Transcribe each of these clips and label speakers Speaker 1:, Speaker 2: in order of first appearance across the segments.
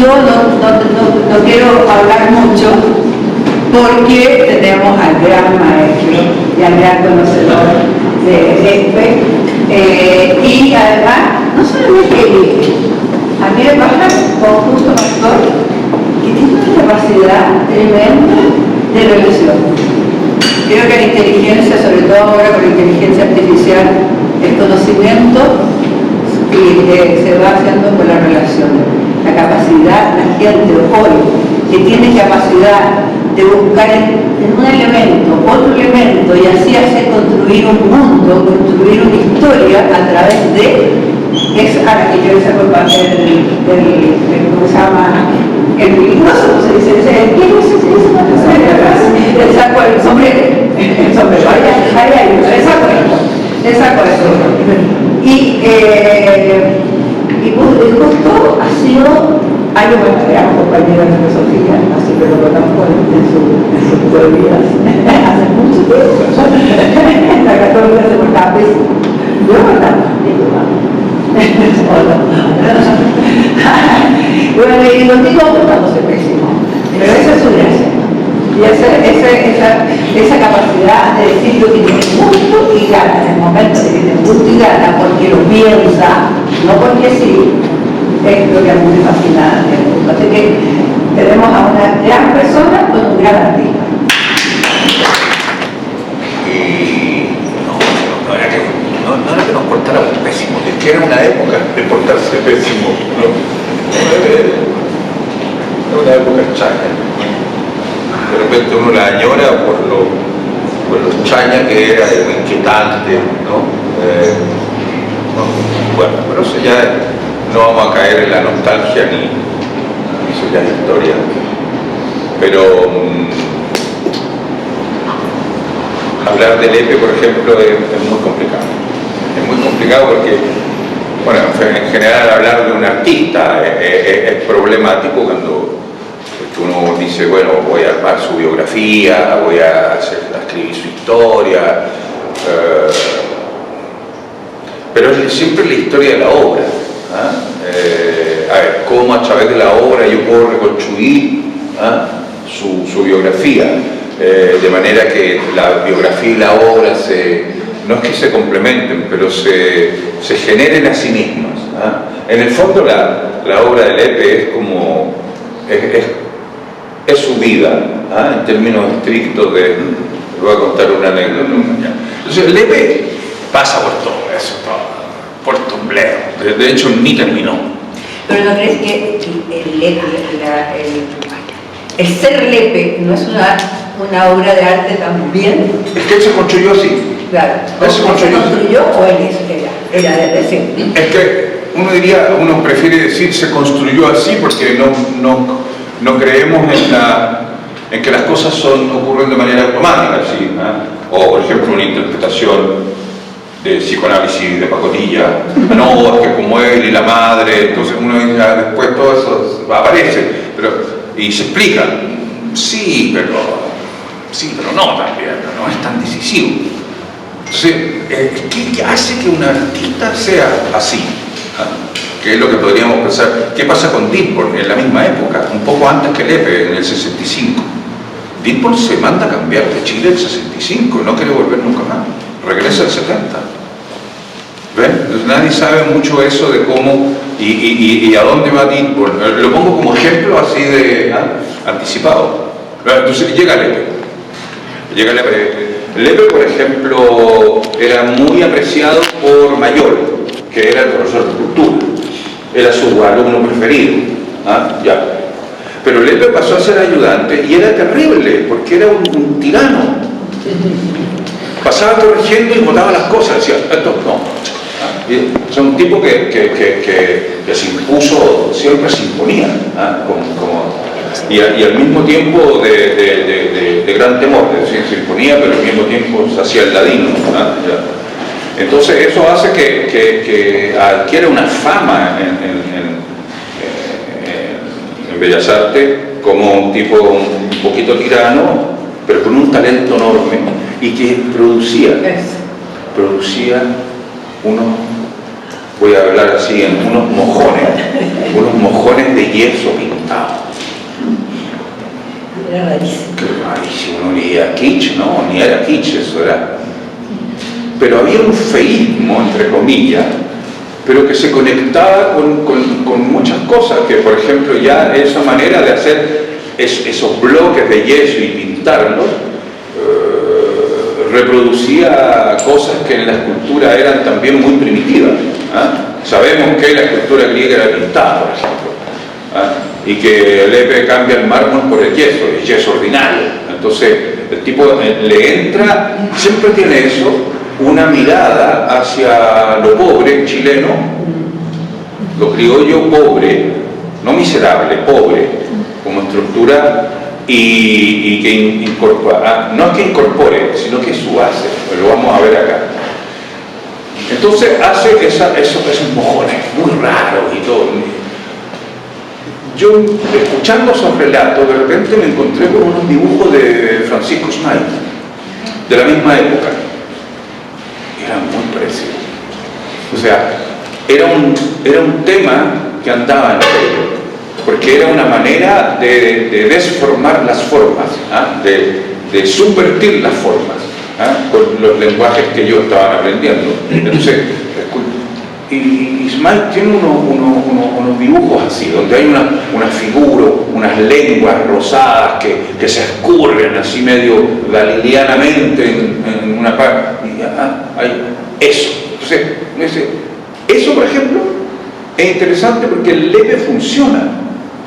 Speaker 1: yo no quiero hablar mucho porque tenemos al gran maestro y al gran conocedor de EPE, y además, no solamente a mí me pasa con justo pastor que tiene una capacidad tremenda de relación. Creo que la inteligencia, sobre todo ahora con la inteligencia artificial, el conocimiento se va haciendo con la relación. La capacidad, la gente hoy que tiene capacidad de buscar en un elemento, otro elemento, y así hacer construir un mundo, construir una historia a través de, es a la que yo le saco el papel ¿cómo se llama? El peligroso, ¿cómo se dice? ¿Qué no se dice? Le saco el sombrero, le saco eso. Y justo ha sido algo que creamos compañeros de filosofía, así que lo conozco en sus teorías hace mucho tiempo. La católica se portaba pésimo. Yo me portaba bueno, y los digo portándose pésimo, pero esa es su gracia. Y esa capacidad de decir lo que tiene gusto y gana, en el momento que tiene gusto y gana, porque lo piensa, no porque sí, es lo que a mí me fascina del mundo. Así que tenemos a una gran persona con un gran artista.
Speaker 2: Y no era que nos portáramos pésimos, es que era una época de portarse pésimo, ¿no? Era una época chaña. De repente uno la añora por lo chaña que era, inquietante, ¿no? Bueno, pero eso ya no vamos a caer en la nostalgia ni eso ya es historia. Pero hablar del EPE, por ejemplo, es muy complicado. Es muy complicado porque, bueno, en general hablar de un artista es problemático cuando uno dice, bueno, voy a armar su biografía, voy a escribir su historia, pero es siempre la historia de la obra. A ver, cómo a través de la obra yo puedo reconstruir su biografía, de manera que la biografía y la obra no es que se complementen, pero se generen a sí mismas. En el fondo la obra del EPE es como es su vida, en términos estrictos de... Les voy a contar una anécdota. Entonces el EPE pasa por todo eso, por Tumblero. De hecho ni terminó.
Speaker 1: Pero ¿no crees que el ser Lepe no es una obra de arte también?
Speaker 2: Es que él se construyó así.
Speaker 1: Claro.
Speaker 2: Él se
Speaker 1: construyó o él era de recién.
Speaker 2: Es que uno prefiere decir se construyó así porque no creemos en que las cosas ocurren de manera automática, ¿sí? O por ejemplo una interpretación de psicoanálisis de pacotilla, no, es que como él y la madre, entonces uno después todo eso aparece, y se explica, sí, pero no también, no es tan decisivo. Entonces, ¿qué hace que un artista sea así? Que es lo que podríamos pensar. ¿Qué pasa con Dearborn en la misma época? Un poco antes que Lepe, en el 65. Dearborn se manda a cambiar de Chile en el 65, no quiere volver nunca más. Regresa al 70. ¿Ven? Entonces, nadie sabe mucho eso de cómo y a dónde va Dearborn. Lo pongo como ejemplo así de anticipado. Entonces llega Lepe. Lepe, por ejemplo, era muy apreciado por Mayor, que era el profesor de cultura. Era su alumno preferido. Ya. Pero Lepe pasó a ser ayudante y era terrible, porque era un tirano. Pasaba corrigiendo y botaba las cosas, decía, esto no. Es un tipo que se impuso, siempre se imponía, y al mismo tiempo de gran temor, es decir, se imponía, pero al mismo tiempo se hacía el ladino. Entonces eso hace que adquiera una fama en Bellas Artes como un tipo un poquito tirano, pero con un talento enorme y que producía unos voy a hablar así, en unos mojones de yeso pintado.
Speaker 3: Era rarísimo.
Speaker 2: Qué rarísimo, no era kitsch, no, ni era kitsch, eso era. Pero había un feísmo, entre comillas, pero que se conectaba con muchas cosas, que por ejemplo ya esa manera de hacer esos bloques de yeso y pintarlos, reproducía cosas que en la escultura eran también muy primitivas. Sabemos que la escultura griega era pintada, por ejemplo, y que Lepe cambia el mármol por el yeso ordinario. Entonces el tipo le entra, siempre tiene eso, una mirada hacia lo pobre chileno, lo criollo pobre, no miserable, pobre, como estructura, y que incorpora, no es que incorpore, sino que su hace, lo vamos a ver acá. Entonces hace esos mojones muy raros y todo. Yo, escuchando esos relatos, de repente me encontré con unos dibujos de Francisco Smyth, de la misma época. Eran muy parecidos. O sea, era un tema que andaba en ello, porque era una manera de desformar las formas, de subvertir las formas, con los lenguajes que ellos estaban aprendiendo. Entonces, y Smyth tiene unos dibujos así, donde hay unas figuras, unas lenguas rosadas que se escurren así medio galileanamente en una parte. Hay eso. Entonces, eso, por ejemplo, es interesante porque el Lepe funciona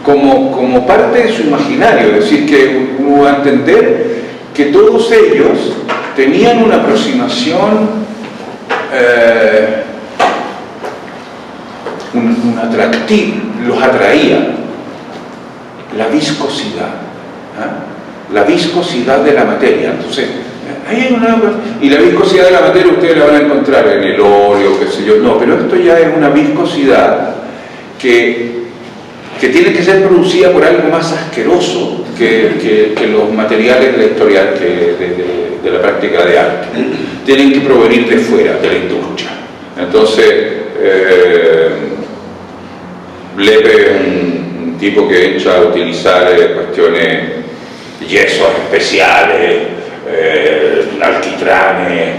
Speaker 2: como parte de su imaginario, es decir, que uno va a entender que todos ellos tenían una aproximación, un atractivo, los atraía la viscosidad, la viscosidad de la materia. Entonces, y la viscosidad de la materia ustedes la van a encontrar en el óleo, qué sé yo, no, pero esto ya es una viscosidad que tiene que ser producida por algo más asqueroso que los materiales de la historia de la práctica de arte. Tienen que provenir de fuera, de la industria. Entonces, Lepe es un tipo que echa a utilizar cuestiones, yesos especiales, alquitranes,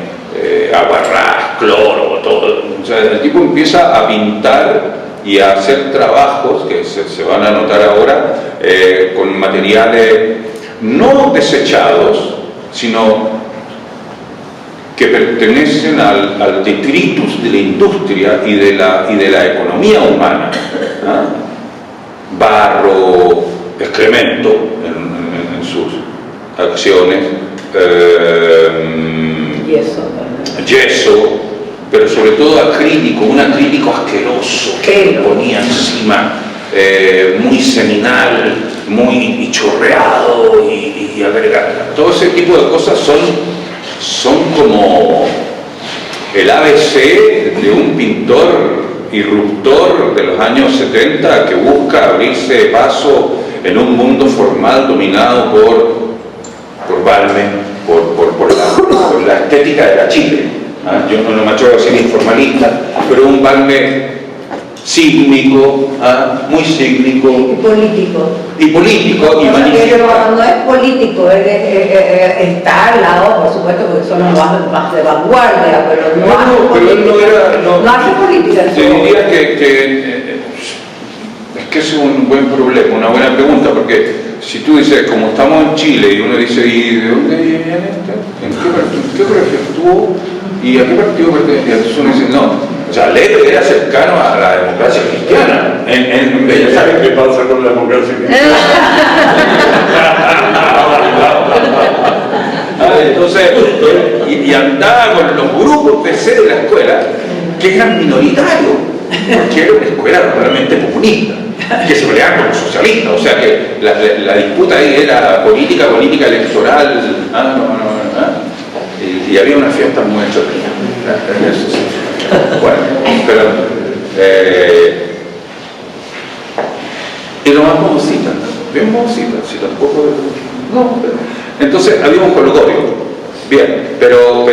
Speaker 2: aguarrás, cloro, todo. O sea, el tipo empieza a pintar y a hacer trabajos que se van a notar ahora con materiales no desechados, sino que pertenecen al detritus de la industria y de la economía humana. Barro, excremento en sus acciones, yeso, pero sobre todo acrílico, un acrílico asqueroso que ponía encima, muy seminal, muy chorreado y agregado. Todo ese tipo de cosas son como el ABC de un pintor irruptor de los años 70 que busca abrirse paso en un mundo formal dominado por Balmain, por la estética de la Chile. Yo no me atrevo a decir informalista, pero un Balmain sísmico, muy sísmico y político y manifiesto.
Speaker 3: No es político, está al lado, por supuesto, porque son los más de vanguardia, pero
Speaker 2: pero él no era,
Speaker 3: no hace política.
Speaker 2: Yo diría que es que ese es un buen problema, una buena pregunta, porque si tú dices, como estamos en Chile, y uno dice, ¿y de dónde viene este? ¿En qué colegio estuvo? ¿Y a qué partido pertenece? Y entonces uno dice, no. O sea, Lepe era cercano a la democracia cristiana en Bellas Artes.
Speaker 4: ¿Qué pasa con la democracia cristiana?
Speaker 2: Entonces, y andaba con los grupos PC de la escuela, que eran minoritarios, porque era una escuela realmente comunista, que se peleaban con los socialistas, o sea que la disputa ahí era política electoral, y había una fiesta muy entretenida. Eso sí. Bueno, pero y lo más modosita, bien modosita, si tampoco no, entonces había un jolgorio, bien, pero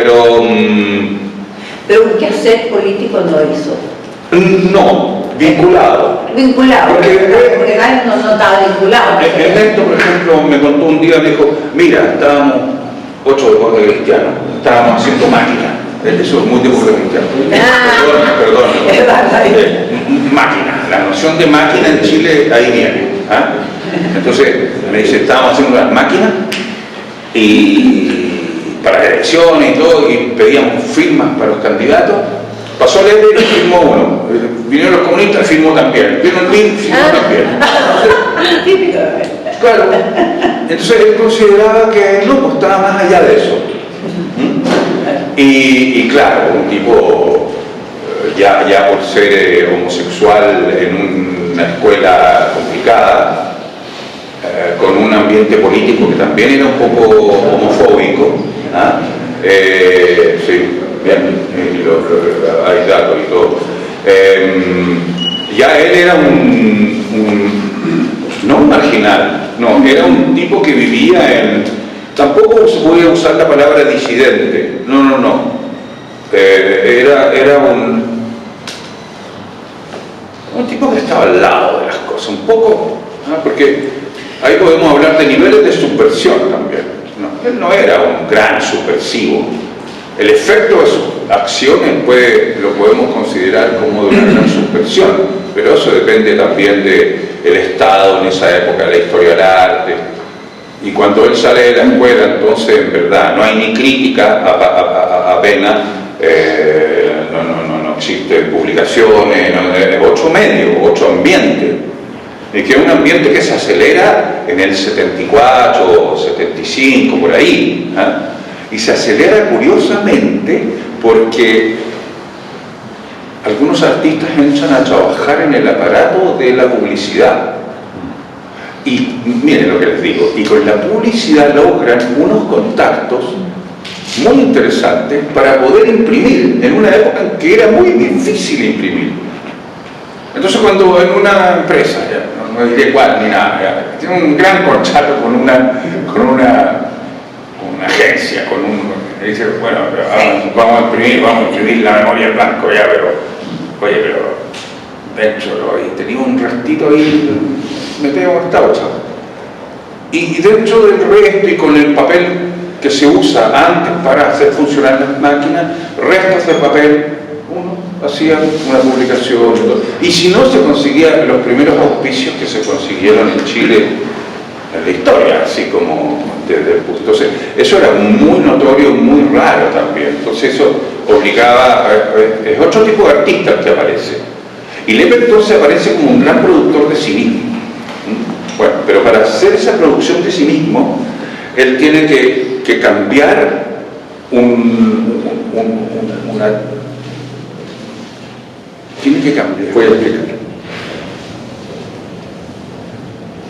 Speaker 3: Pero ¿qué hacer político no hizo?
Speaker 2: No, vinculado.
Speaker 3: Vinculado,
Speaker 2: Porque-
Speaker 3: porque Gales no estaba vinculado.
Speaker 2: Ernesto, por ejemplo, me contó un día, me dijo, mira, estábamos 8 deportes cristianos, estábamos haciendo máquina. Eso es muy deporte cristiano. Perdón.
Speaker 3: Es verdad.
Speaker 2: Máquina, la noción de máquina en Chile ahí viene. ¿Ah? Entonces me dice, estábamos haciendo las máquinas y para elecciones y todo, y pedíamos firmas para los candidatos. Pasó el EBRE y firmó uno. Vinieron los comunistas, firmó también. Vino el MIN, firmó también.
Speaker 3: Típico.
Speaker 2: Claro. Entonces él consideraba que no, pues estaba más allá de eso. Y claro, un tipo ya por ser homosexual en una escuela complicada, con un ambiente político que también era un poco homofóbico, ¿ah? Sí, bien, hay datos y todo. Ya él era no un marginal, no, era un tipo que vivía en... Tampoco se podía usar la palabra disidente, no. Era un tipo que estaba al lado de las cosas, un poco, ¿no? Porque ahí podemos hablar de niveles de subversión también. No, él no era un gran subversivo. El efecto de sus acciones lo podemos considerar como de una gran subversión, pero eso depende también del Estado en esa época, de la historia del arte. Y cuando él sale de la escuela, entonces en verdad no hay ni crítica apenas, no existen publicaciones, no, 8 medios, 8 ambientes. Y que es un ambiente que se acelera en el 74, 75, por ahí. ¿Eh? Y se acelera curiosamente porque algunos artistas entran a trabajar en el aparato de la publicidad. Y miren lo que les digo, y con la publicidad logran unos contactos muy interesantes para poder imprimir en una época en que era muy difícil imprimir. Entonces cuando en una empresa, no diré cuál ni nada, tiene un gran contrato con una agencia, dice, bueno, vamos a imprimir la memoria en blanco ya, pero dentro, y tenía un restito ahí, metemos esta otra. Y dentro del resto y con el papel que se usa antes para hacer funcionar las máquinas, restos de papel, uno hacía una publicación. Y si no, se conseguían los primeros auspicios que se consiguieron en Chile en la historia, así como desde el punto. Entonces, eso era muy notorio, muy raro también. Entonces, eso obligaba, es otro tipo de artista que aparece. Y Lepe entonces aparece como un gran productor de sí mismo. Bueno, pero para hacer esa producción de sí mismo, él tiene que cambiar tiene que cambiar, voy a explicar.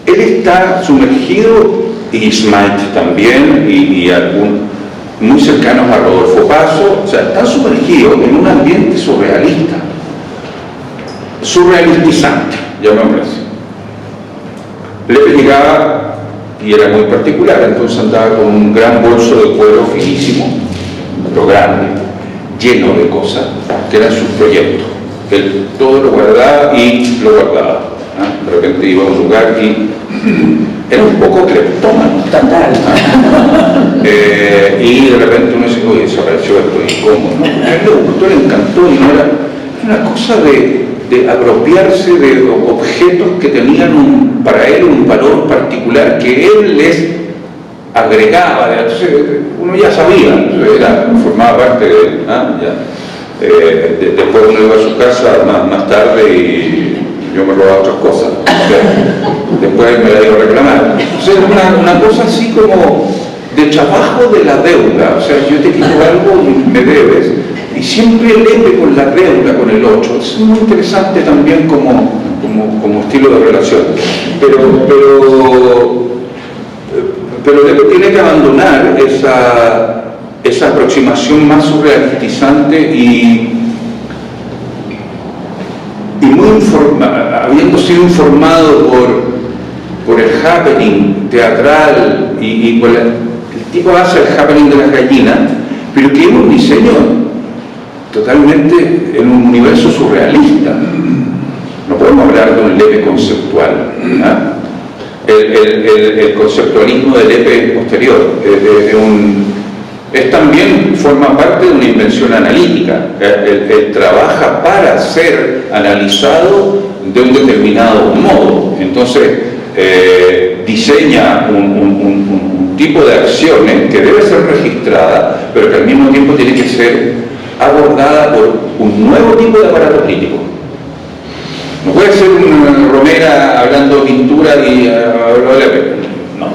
Speaker 2: Él está sumergido, y Smythe también, y algunos muy cercanos a Rodolfo Paso, o sea, están sumergidos en un ambiente surrealista, surrealistizante, llamémoslo así. Lepe llegaba, y era muy particular, entonces andaba con un gran bolso de cuero finísimo, pero grande, lleno de cosas, que eran sus proyectos. Él todo lo guardaba y lo guardaba. ¿Ah? De repente iba a un lugar y era un poco cleptómano.
Speaker 3: Total.
Speaker 2: Y de repente uno dice, oye, desapareció esto, ¿y cómo? ¿No? A él le gustó, le encantó, y no era una cosa de apropiarse de objetos que tenían para él un valor particular que él les agregaba. Entonces uno ya sabía, formaba parte de él. ¿Ah? Después uno iba a su casa más tarde y yo me robaba otras cosas. Después me la iba a reclamar. Entonces una cosa así como de trabajo de la deuda. O sea, yo te quito algo y me debes. Y siempre Lepe con la deuda, con el otro. Es muy interesante también como estilo de relación. Pero Lepe tiene que abandonar esa aproximación más surrealistizante y muy habiendo sido informado por el happening teatral y por el tipo hace el happening de las gallinas, pero que es un diseño totalmente en un universo surrealista. No podemos hablar de un Lepe conceptual. El conceptualismo del Lepe posterior también forma parte de una invención analítica. Él trabaja para ser analizado de un determinado modo. Entonces, diseña un tipo de acciones que debe ser registrada, pero que al mismo tiempo tiene que ser abordada por un nuevo tipo de aparato crítico. No puede ser una romera hablando de pintura y hablando de Lepe. No.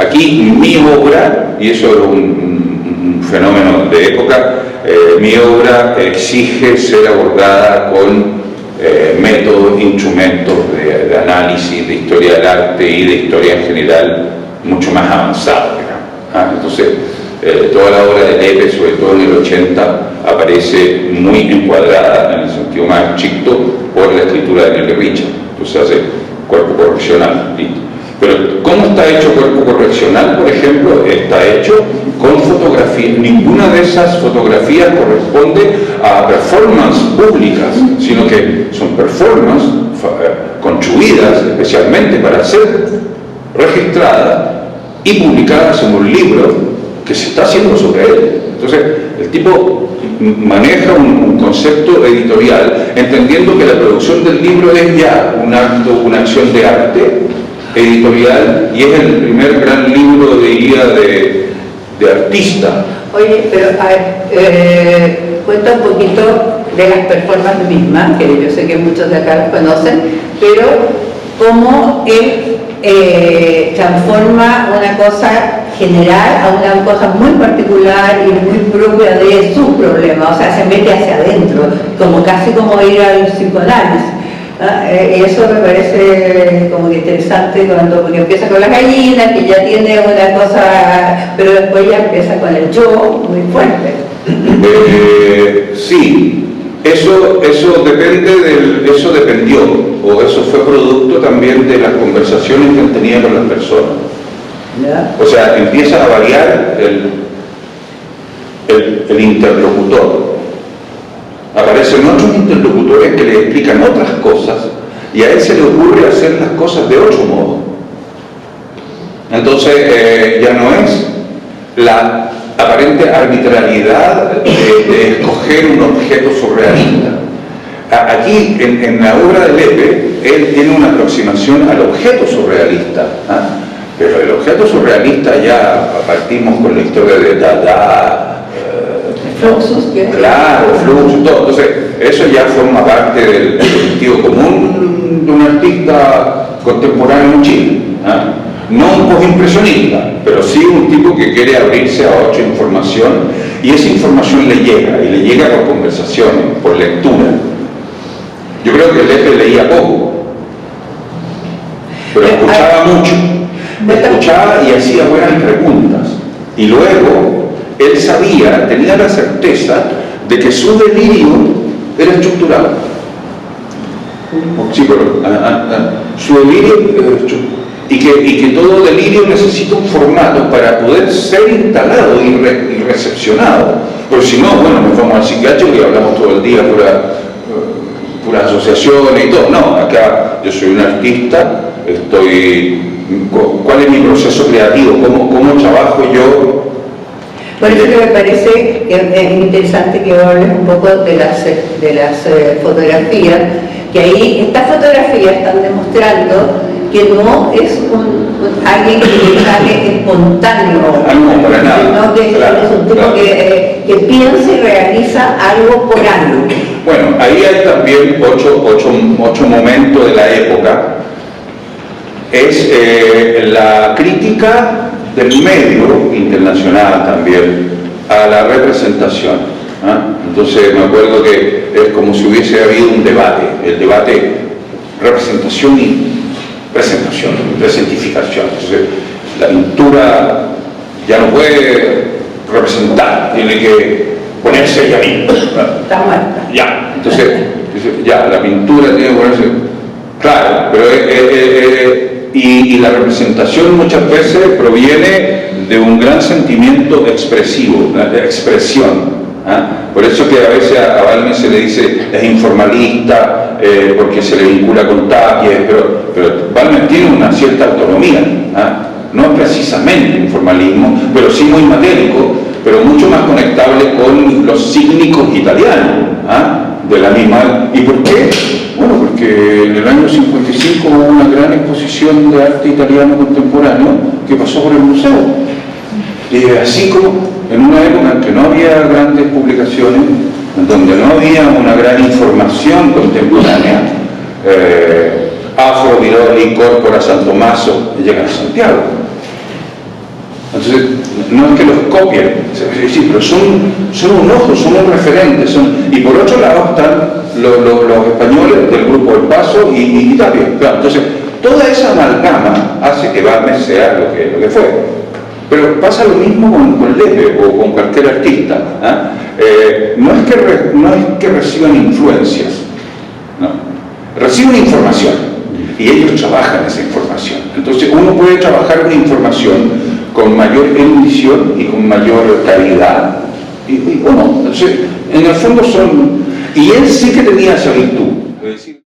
Speaker 2: Aquí mi obra, y eso es un fenómeno de época, mi obra exige ser abordada con métodos, instrumentos de análisis, de historia del arte y de historia en general mucho más avanzados. Entonces, toda la obra de Lepe, sobre todo en el 80, aparece muy encuadrada, en el sentido más estricto, por la escritura de Nelly Richard. Entonces hace cuerpo correccional. Pero ¿cómo está hecho cuerpo correccional? Por ejemplo, está hecho con fotografías. Ninguna de esas fotografías corresponde a performances públicas, sino que son performances construidas especialmente para ser registradas y publicadas en un libro que se está haciendo sobre él. Entonces, el tipo maneja un concepto editorial, entendiendo que la producción del libro es ya un acto, una acción de arte editorial, y es el primer gran libro, diría, de artista.
Speaker 3: Oye, pero a ver, cuenta un poquito de las performances mismas, que yo sé que muchos de acá las conocen, pero cómo él transforma una cosa general a una cosa muy particular y muy propia de su problema, o sea, se mete hacia adentro, casi como ir al psicoanálisis. Y eso me parece como que interesante porque empieza con las gallinas, que ya tiene una cosa, pero después ya empieza con el yo muy fuerte.
Speaker 2: Sí, eso dependió, o eso fue producto también de las conversaciones que él tenía con las personas.
Speaker 3: ¿Ya?
Speaker 2: O sea, empieza a variar el interlocutor. Aparecen otros interlocutores que le explican otras cosas, y a él se le ocurre hacer las cosas de otro modo. Entonces, ya no es la aparente arbitrariedad de escoger un objeto surrealista. Aquí, en la obra de Lepe, él tiene una aproximación al objeto surrealista. Pero el objeto surrealista ya partimos con la historia de Dada,
Speaker 3: Fluxus,
Speaker 2: claro, Fluxus, todo. Entonces, eso ya forma parte del sentido común de un artista contemporáneo en Chile. No un postimpresionista, pero sí un tipo que quiere abrirse a otra información, y esa información le llega por conversaciones, por lectura. Yo creo que Lepe leía poco, pero escuchaba mucho. Escuchaba y hacía buenas preguntas, y luego él tenía la certeza de que su delirio era estructural. Sí, pero su delirio y que todo delirio necesita un formato para poder ser instalado y recepcionado. Porque si no, bueno, nos vamos al psiquiátrico y hablamos todo el día puras asociaciones y todo. No, acá yo soy un artista, ¿cuál es mi proceso creativo? ¿Cómo trabajo yo?
Speaker 3: Por eso que me parece que es interesante que hables un poco de las fotografías, que ahí estas fotografías están demostrando que no es alguien que le sale espontáneo,
Speaker 2: No, para nada.
Speaker 3: sino que es un tipo que piensa y realiza algo por algo.
Speaker 2: Bueno, ahí hay también otro momento de la época. Es la crítica del medio internacional también a la representación. Entonces me acuerdo que es como si hubiese habido un debate, el debate representación y presentación, presentificación. Entonces la pintura ya no puede representar, tiene que ponerse ella misma.
Speaker 3: Está muerta.
Speaker 2: Ya, entonces ya la pintura tiene que ponerse, claro, pero y la representación muchas veces proviene de un gran sentimiento expresivo, de expresión, Por eso que a veces a Balmes se le dice es informalista, porque se le vincula con Tapies, pero Balmes tiene una cierta autonomía, ¿ah? No es precisamente informalismo, pero sí muy matérico, pero mucho más conectable con los cínicos italianos, ¿ah? De la misma. ¿Y por qué? Bueno, porque en el año 55 hubo una gran exposición de arte italiano contemporáneo que pasó por el museo. Y así como en una época en que no había grandes publicaciones, en donde no había una gran información contemporánea, Afro, Vidoli, Córpora, San Tommaso, llegan a Santiago. Entonces, no es que los copien, sí, pero son un ojo, son un referente. Y por otro lado están los españoles del grupo El Paso y Tapia. Claro, entonces, toda esa amalgama hace que Balmes sea lo que fue. Pero pasa lo mismo con Lepe o con cualquier artista. No es que reciban influencias, no. Reciben información y ellos trabajan esa información. Entonces uno puede trabajar una información con mayor erudición y con mayor calidad. Y bueno, entonces, en el fondo son... Y él sí que tenía esa virtud. Es decir,